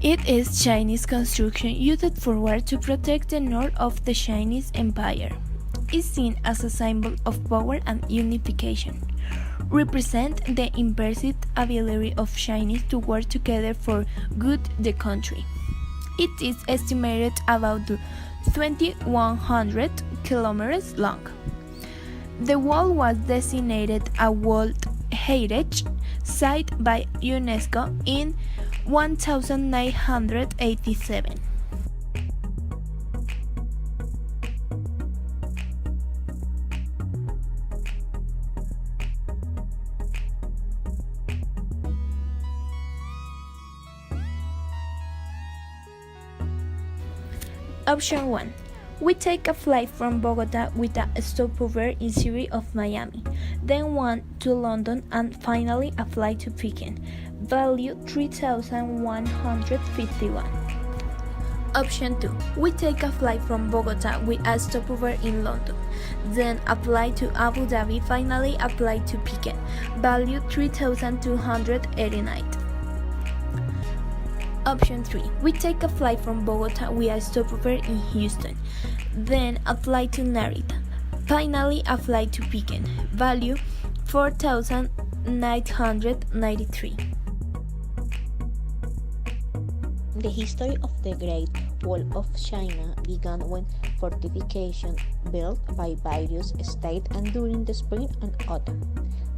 It is Chinese construction used forward to protect the north of the Chinese Empire. Is seen as a symbol of power and unification. Represent the impressive ability of Chinese to work together for good the country. It is estimated about 2,100 kilometers long. The wall was designated a World Heritage Site by UNESCO in 1987. Option 1. We take a flight from Bogota with a stopover in City of Miami, then one to London and finally a flight to Peking. Value 3,151. Option 2. We take a flight from Bogota with a stopover in London, then a flight to Abu Dhabi, finally a flight to Peking. Value 3,289. Option 3. We take a flight from Bogota with a stopover in Houston, then a flight to Narita, finally a flight to Peking. Value 4,993. The history of the Great Wall of China began when fortifications built by various states and during the spring and autumn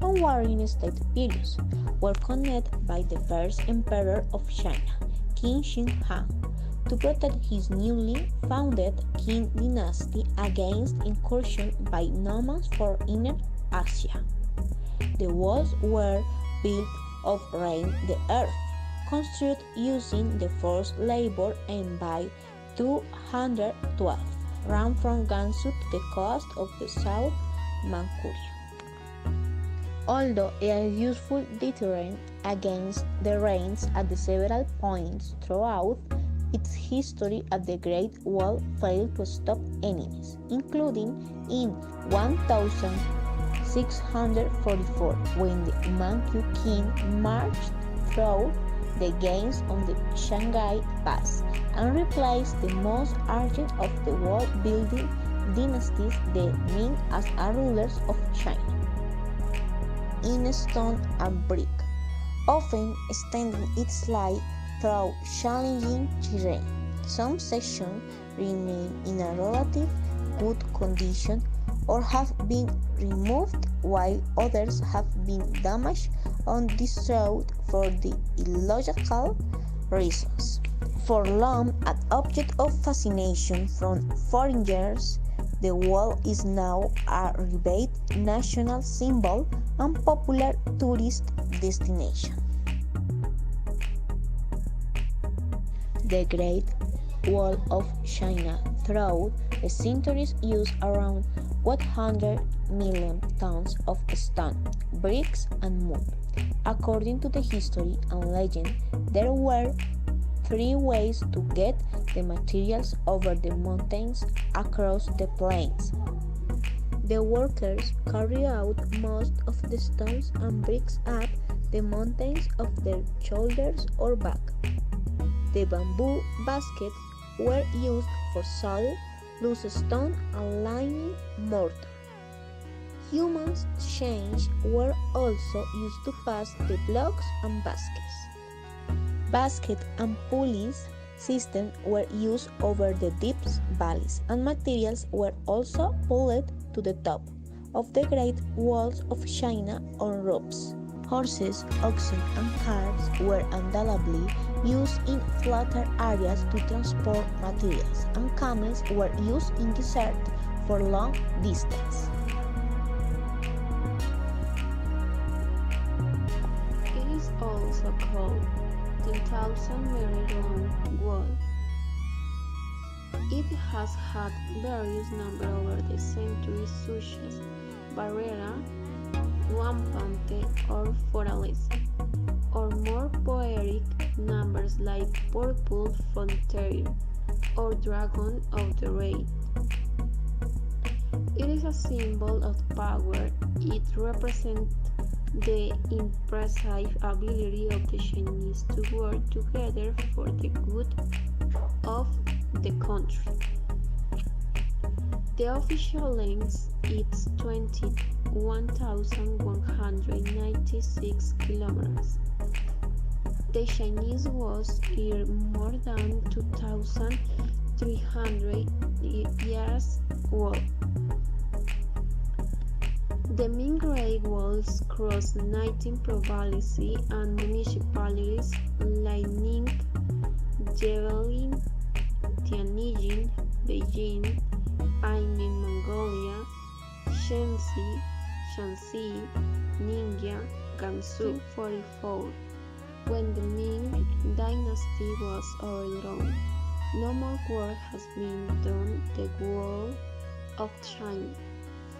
and warring state periods were connected by the first emperor of China, King Shi Huang, to protect his newly founded Qing dynasty against incursion by nomads from Inner Asia. The walls were built of rain the earth, constructed using the forced labor and by 212 ran from Gansu to the coast of the South Manchuria. Although a useful deterrent against the rains at the several points throughout its history, at the Great Wall failed to stop enemies, including in 1644 when the Manchu king marched through the gates on the Shanghai Pass and replaced the most urgent of the wall-building dynasties, the Ming, as rulers of China. In stone and brick, often extending its life through challenging terrain. Some sections remain in a relatively good condition or have been removed, while others have been damaged or destroyed for the illogical reasons. For long an object of fascination from foreigners, the wall is now a revered national symbol and popular tourist destination. The Great Wall of China throughout the centuries used around 100 million tons of stone, bricks, and mud. According to the history and legend, there were 3 ways to get the materials over the mountains across the plains. The workers carried out most of the stones and bricks up the mountains of their shoulders or back. The bamboo baskets were used for soil, loose stone, and lining mortar. Human chains were also used to pass the blocks and baskets. Basket and pulleys systems were used over the deep valleys, and materials were also pulled to the top of the Great Walls of China on ropes. Horses, oxen, and carts were undoubtedly used in flatter areas to transport materials, and camels were used in desert for long distance. It is also called 10,000-meter long wall. It has had various numbers over the centuries, such as barrera, rampante, or fortaleza, or more poetic numbers like purple frontier or dragon of the rain. It is a symbol of power. It represents the impressive ability of the Chinese to work together for the good of the country. The official length is 21,196 kilometers. The Chinese was here more than 2,300 years old. The main Great Walls cross 19 provinces and municipalities like Ningbo, Jebelin, Tianjin, Beijing, Aimen, Mongolia, Shanxi, Ningxia, Gansu 44. When the Ming dynasty was overthrown, no more work has been done the wall of China.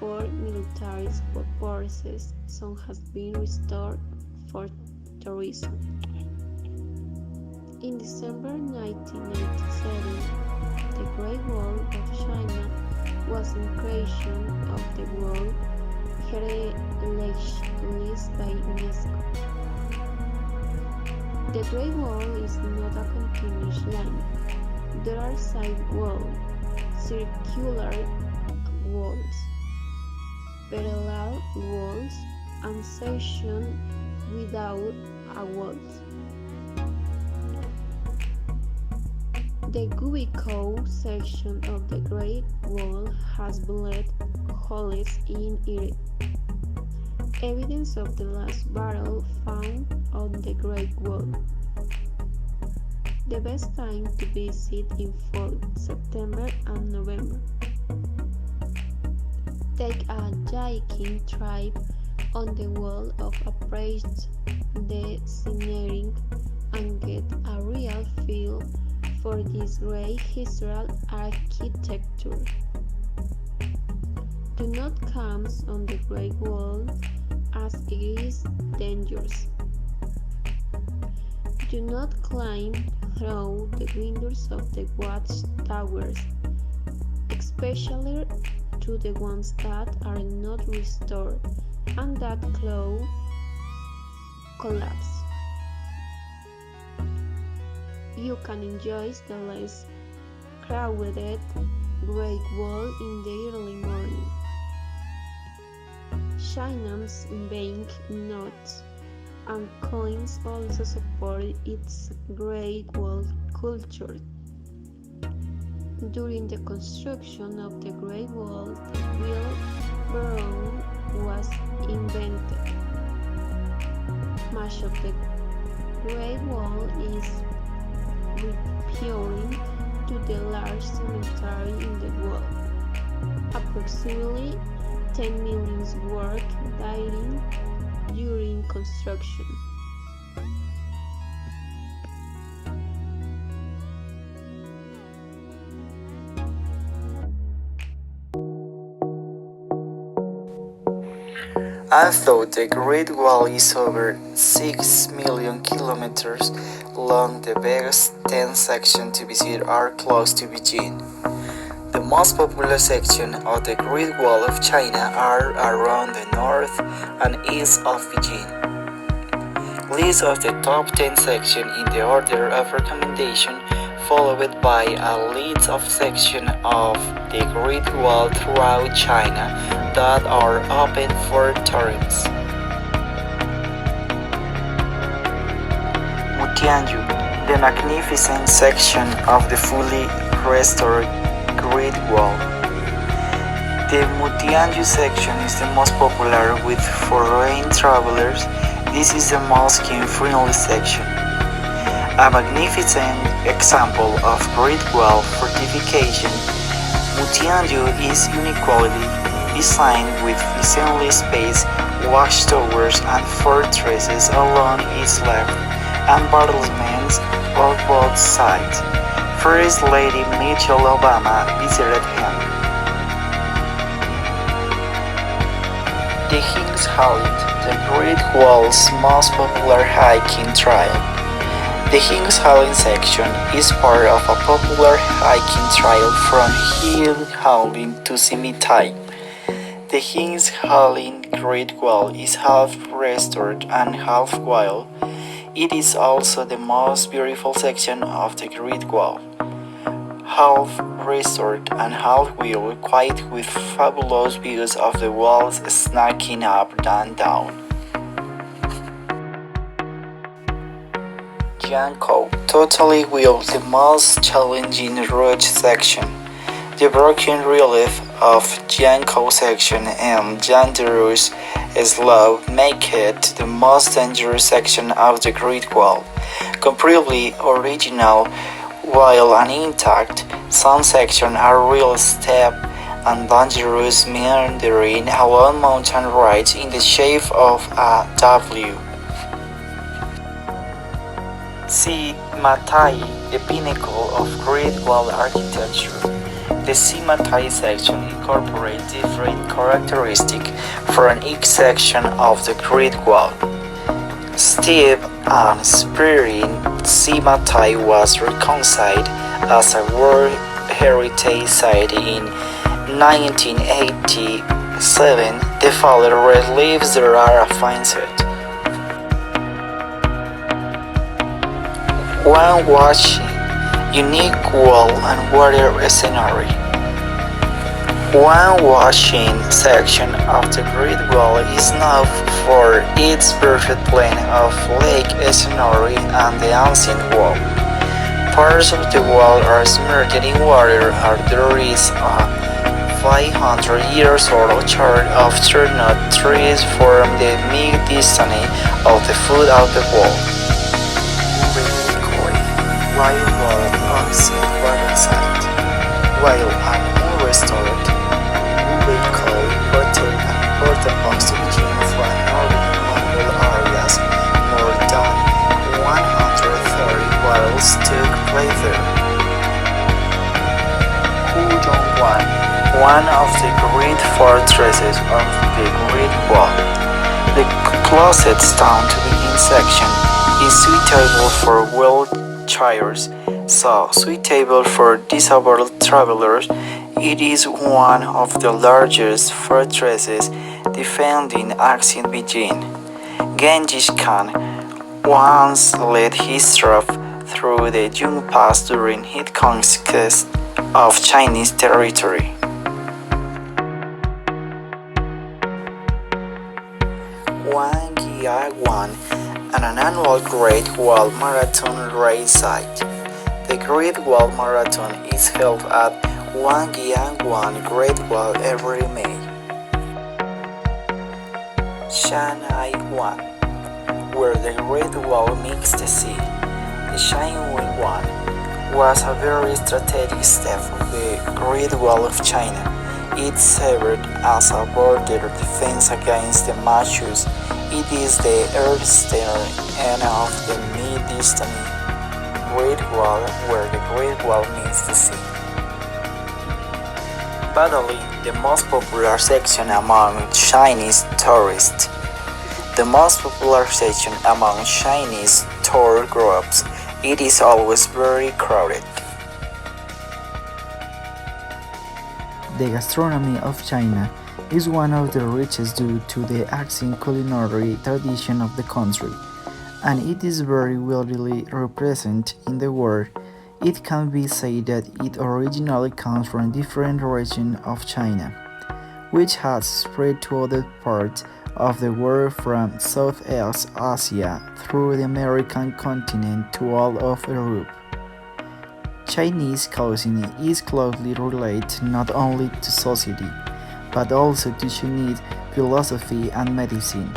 For military purposes, some has been restored for tourism. In December 1997, the Great Wall of China was in creation of the World Heritage List by UNESCO. The Great Wall is not a continuous line. There are side walls, circular walls, parallel walls, and sections without a wall. The cubical section of the Great Wall has bullet holes in it, evidence of the last battle found on the Great Wall. The best time to visit in fall, September and November. Take a hiking trip on the wall of appraise the scenery and get a real feel for this great historical architecture. Do not camp on the Great Wall as it is dangerous. Do not climb through the windows of the watchtowers, especially to the ones that are not restored and that collapse. You can enjoy the less crowded Great Wall in the early morning. China's bank notes and coins also support its Great Wall culture. During the construction of the Great Wall, the wheelbarrow was invented. Much of the Great Wall is referring to the large cemetery in the wall. Approximately 10 million work dying during construction. Although the Great Wall is over 6 million kilometers long, the biggest 10 sections to visit are close to Beijing. The most popular sections of the Great Wall of China are around the north and east of Beijing. List of the top 10 sections in the order of recommendation, followed by a list of sections of the Great Wall throughout China that are open for tourists. Mutianyu, the magnificent section of the fully restored Great Wall. The Mutianyu section is the most popular with foreign travelers. This is the most keen-friendly section. A magnificent example of Great Wall fortification, Mutianyu is uniquely designed with decently spaced watchtowers and fortresses along its left and battlements on both sides. First Lady Michelle Obama visited him. The King's Highland, the Great Wall's most popular hiking trail. The King's Highland section is part of a popular hiking trail from Hill Howling to Simitai. The The King's Hallin Great Wall is half restored and half wild. It is also the most beautiful section of the Great Wall. Half restored and half wild, quite with fabulous views of the walls snaking up and down. Jiankou, totally wild, the most challenging route section. The broken relief of Jiankou section and dangerous slope make it the most dangerous section of the Great Wall. Completely original, while intact, some sections are real steep and dangerous, meandering along mountain ridges in the shape of a W. See Matai, the pinnacle of Great Wall architecture. The Simatai section incorporates different characteristics from each section of the Great Wall. Steep and spiraling, Simatai was recognized as a World Heritage Site in 1987. The fallen reliefs there are a fine set. One watching unique wall and water scenery. One washing section of the Great Wall is known for its perfect blend of lake scenery and the ancient wall. Parts of the wall are submerged in water, and there is a 500 years old chart of chestnut trees from the mid-distance of the foot of the wall. Wild wall of ancient water site, while an unrestored Ubei protect and important post between from northern Mongol areas. More than 130 battles took place there. Hudong-wan, one of the great fortresses of the Great Wall. The closest town to begin section is suitable for wheelchairs, so suitable for disabled travelers. It is one of the largest fortresses defending ancient Beijing. Genghis Khan once led his troops through the Jung Pass during his conquest of Chinese territory. Wangyangwan, and an annual Great Wall Marathon race site. The Great Wall Marathon is held at Wangyangwan Great Wall every May. Shanghai-wan, where the Great Wall meets the sea. The Shanghai-wan was a very strategic step of the Great Wall of China. It served as a border defense against the Manchus. It is the eastern end of the mid-distance Great Wall, where the Great Wall meets the sea. Probably the most popular section among Chinese tourists. The most popular section among Chinese tour groups. It is always very crowded. The gastronomy of China is one of the richest due to the ancient culinary tradition of the country, and it is very widely represented in the world. It can be said that it originally comes from different regions of China, which has spread to other parts of the world from Southeast Asia through the American continent to all of Europe. Chinese cuisine is closely related not only to society, but also to Chinese philosophy and medicine.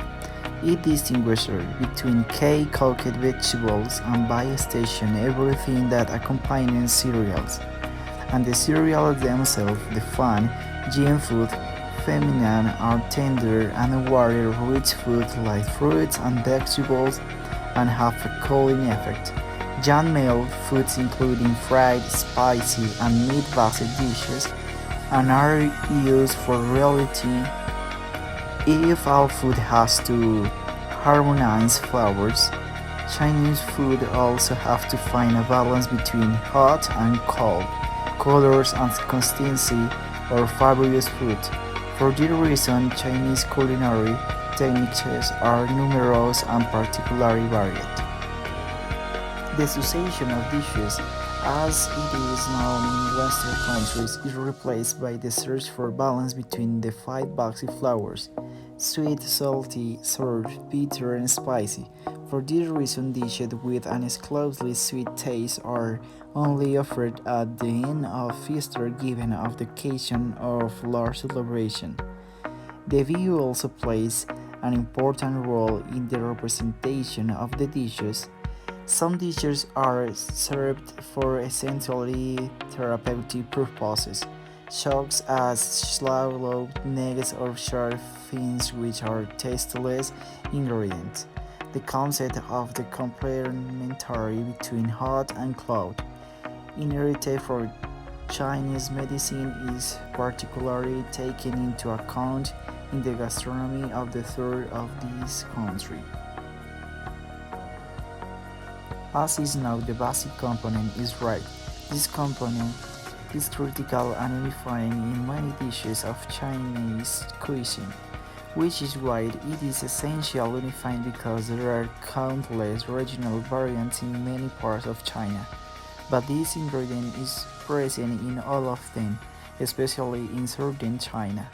It distinguishes between cooked vegetables and by station everything that accompanies cereals, and the cereals themselves, the fun, gym food, feminine are tender and water-rich food like fruits and vegetables and have a cooling effect. Young male foods including fried, spicy, and meat-based dishes and are used for reality. If all food has to harmonize flavors, Chinese food also have to find a balance between hot and cold, colors and consistency or fabulous food. For this reason, Chinese culinary techniques are numerous and particularly varied. The succession of dishes, as it is known in Western countries, is replaced by the search for balance between the five basic flavors: sweet, salty, sour, bitter, and spicy. For this reason, dishes with an exclusively sweet taste are only offered at the end of feast or given on the occasion of large celebration. The view also plays an important role in the representation of the dishes. Some dishes are served for essentially therapeutic purposes, such as swallowed nuggets or shark fins, which are tasteless ingredients. The concept of the complementary between hot and cold, inherited for Chinese medicine, is particularly taken into account in the gastronomy of the third of this country. As is now the basic component is rice. This component is critical and unifying in many dishes of Chinese cuisine, which is why it is essential unifying because there are countless regional variants in many parts of China. But this ingredient is present in all of them, especially in southern China.